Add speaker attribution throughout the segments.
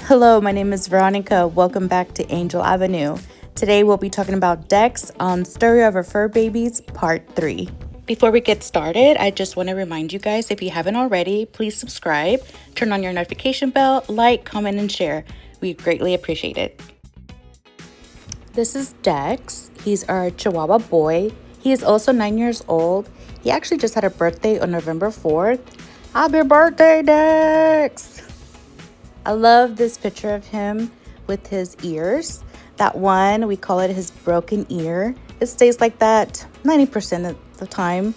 Speaker 1: Hello, my name is Veronica. Welcome back to Angel Avenue. Today we'll be talking about Dex on Story of Our Fur Babies Part 3. Before we get started, I just want to remind you guys, if you haven't already, please subscribe, turn on your notification bell, like, comment, and share. We greatly appreciate it. This is Dex. He's our Chihuahua boy. He is also 9 years old. He actually just had a birthday on November 4th. Happy birthday, Dex! I love this picture of him with his ears. That one, we call it his broken ear. It stays like that 90% of the time.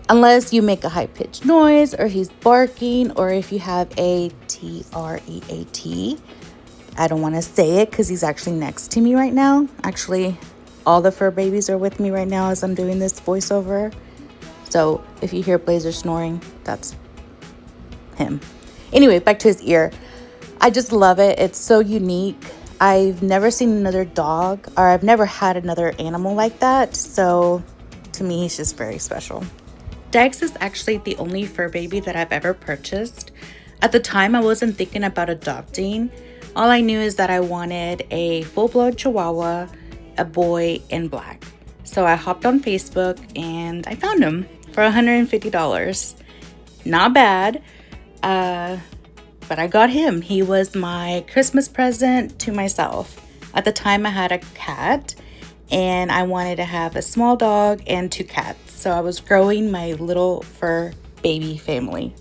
Speaker 1: Unless you make a high-pitched noise, or he's barking, or if you have a T-R-E-A-T. I don't want to say it because he's actually next to me right now. Actually, all the fur babies are with me right now as I'm doing this voiceover. So if you hear Blazer snoring, that's him. Anyway, back to his ear. I just love it. It's so unique. I've never seen another dog, or I've never had another animal like that. So to me, he's just very special. Dex is actually the only fur baby that I've ever purchased. At the time, I wasn't thinking about adopting. All I knew is that I wanted a full-blood Chihuahua, a boy in black. So I hopped on Facebook and I found him for $150. Not bad. But I got him. He was my Christmas present to myself. At the time, I had a cat and I wanted to have a small dog and 2 cats. So I was growing my little fur baby family.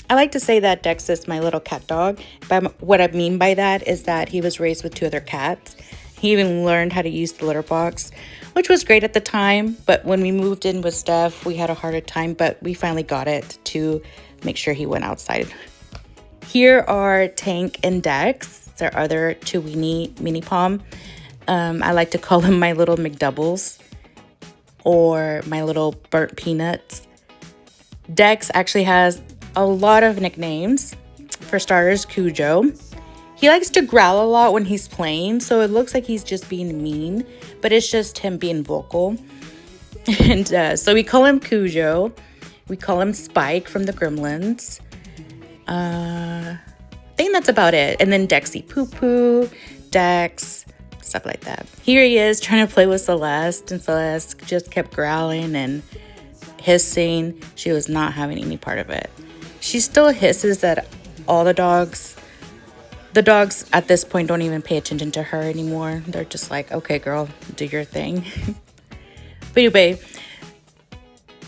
Speaker 1: I like to say that Dex is my little cat dog, but what I mean by that is that he was raised with 2 other cats. He even learned how to use the litter box, which was great at the time, but when we moved in with Steph, we had a harder time, but we finally got it to make sure he went outside. Here are Tank and Dex, their other 2 mini pom. I like to call them my little McDoubles or my little burnt peanuts. Dex actually has a lot of nicknames. For starters, Cujo. He likes to growl a lot when he's playing, so it looks like he's just being mean, but it's just him being vocal. And so we call him Cujo. We call him Spike from the Gremlins. I think that's about it. And then Dexy Poo Poo, Dex, stuff like that. Here he is trying to play with Celeste, and Celeste just kept growling and hissing. She was not having any part of it. She still hisses at all the dogs. The dogs at this point don't even pay attention to her anymore. They're just like, okay, girl, do your thing. But anyway,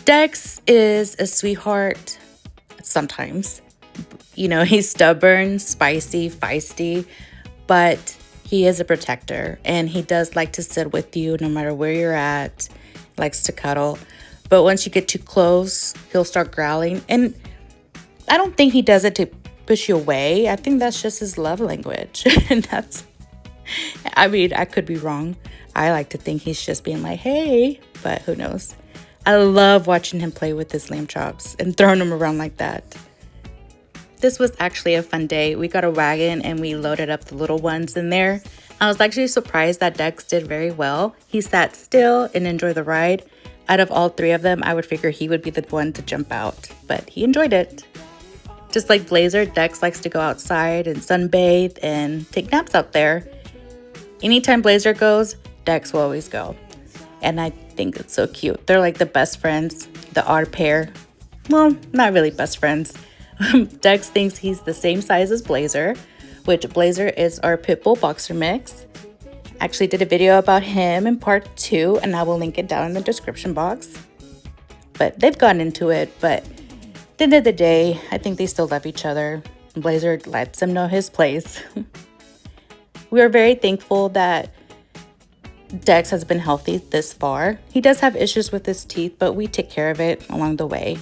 Speaker 1: Dex is a sweetheart sometimes. You know, he's stubborn, spicy, feisty, but he is a protector, and he does like to sit with you no matter where you're at, likes to cuddle. But once you get too close, he'll start growling. And I don't think he does it to push you away. I think that's just his love language. And I could be wrong. I like to think he's just being like, hey, but who knows? I love watching him play with his lamb chops and throwing them around like that. This was actually a fun day. We got a wagon and we loaded up the little ones in there. I was actually surprised that Dex did very well. He sat still and enjoyed the ride. Out of all 3 of them, I would figure he would be the one to jump out, but he enjoyed it. Just like Blazer, Dex likes to go outside and sunbathe and take naps out there. Anytime Blazer goes, Dex will always go. And I think it's so cute. They're like the best friends, the odd pair. Well, not really best friends. Dex thinks he's the same size as Blazer, which Blazer is our Pitbull Boxer mix. Actually did a video about him in part 2, and I will link it down in the description box. But they've gotten into it, but at the end of the day, I think they still love each other. Blazer lets him know his place. We are very thankful that Dex has been healthy this far. He does have issues with his teeth, but we take care of it along the way.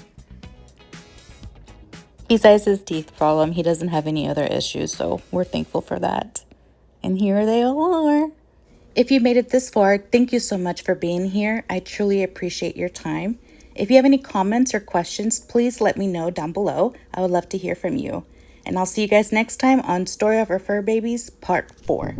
Speaker 1: Besides his teeth problem, he doesn't have any other issues, so we're thankful for that. And here they all are. If you made it this far, thank you so much for being here. I truly appreciate your time. If you have any comments or questions, please let me know down below. I would love to hear from you. And I'll see you guys next time on Story of Our Fur Babies Part 4.